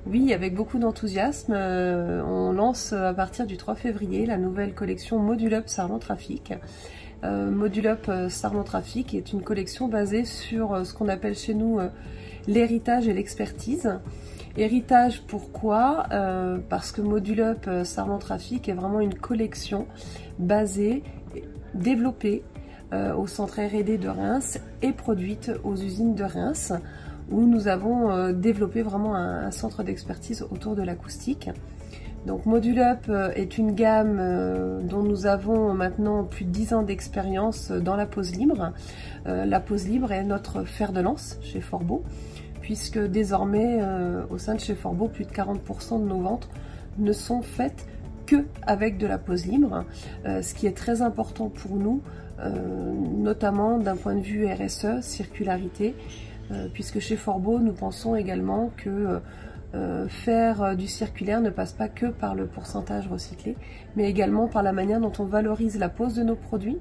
Oui, avec beaucoup d'enthousiasme, on lance à partir du 3 février la nouvelle collection Modu'Up Sarment Trafic. Modu'Up Sarment Trafic est une collection basée sur ce qu'on appelle chez nous l'héritage et l'expertise. Héritage, pourquoi? Parce que Modu'Up Sarment Trafic est vraiment une collection basée, développée au centre R&D de Reims et produite aux usines de Reims, où nous avons développé vraiment un centre d'expertise autour de l'acoustique. Donc Modu'Up est une gamme dont nous avons maintenant plus de 10 ans d'expérience dans la pose libre. La pose libre est notre fer de lance chez Forbo, puisque désormais au sein de chez Forbo, plus de 40% de nos ventes ne sont faites que avec de la pose libre, ce qui est très important pour nous, notamment d'un point de vue RSE, circularité, puisque chez Forbo, nous pensons également que faire du circulaire ne passe pas que par le pourcentage recyclé, mais également par la manière dont on valorise la pose de nos produits,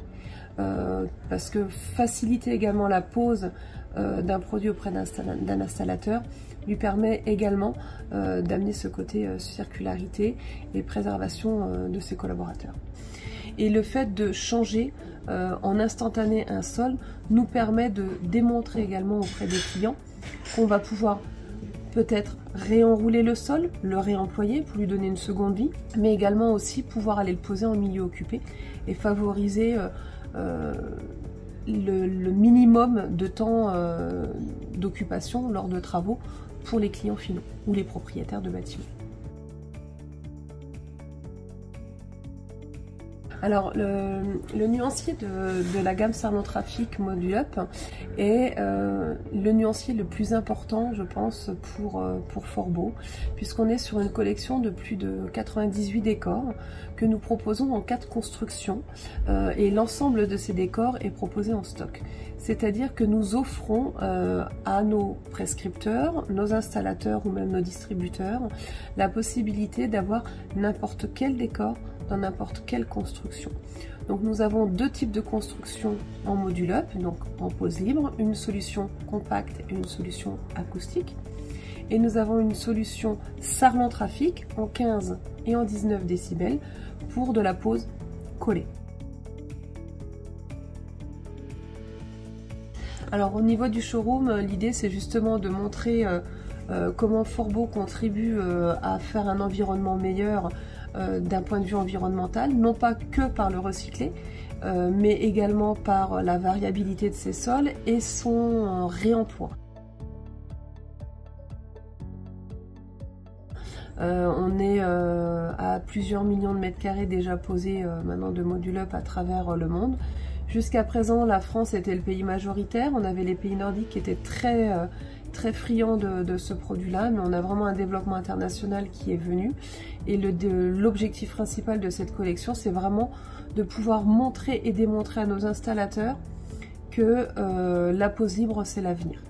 parce que faciliter également la pose d'un produit auprès d'un installateur lui permet également d'amener ce côté circularité et préservation de ses collaborateurs. Et le fait de changer en instantané un sol nous permet de démontrer également auprès des clients qu'on va pouvoir peut-être réenrouler le sol, le réemployer pour lui donner une seconde vie, mais également aussi pouvoir aller le poser en milieu occupé et favoriser le minimum de temps d'occupation lors de travaux pour les clients finaux ou les propriétaires de bâtiments. Alors, le nuancier de la gamme Sarment Trafic Modu'Up est le nuancier le plus important, je pense, pour Forbo, puisqu'on est sur une collection de plus de 98 décors que nous proposons en 4 constructions, et l'ensemble de ces décors est proposé en stock. C'est-à-dire que nous offrons à nos prescripteurs, nos installateurs ou même nos distributeurs la possibilité d'avoir n'importe quel décor dans n'importe quelle construction. Donc nous avons 2 types de construction en Modu'Up, donc en pose libre, une solution compacte et une solution acoustique. Et nous avons une solution Sarment Trafic en 15 et en 19 décibels pour de la pose collée. Alors au niveau du showroom, l'idée c'est justement de montrer comment Forbo contribue à faire un environnement meilleur d'un point de vue environnemental, non pas que par le recyclé, mais également par la variabilité de ses sols et son réemploi. On est à plusieurs millions de mètres carrés déjà posés maintenant de Modu'Up à travers le monde. Jusqu'à présent, la France était le pays majoritaire. On avait les pays nordiques qui étaient très friands de ce produit-là, mais on a vraiment un développement international qui est venu. Et l'objectif principal de cette collection, c'est vraiment de pouvoir montrer et démontrer à nos installateurs que la pose libre, c'est l'avenir.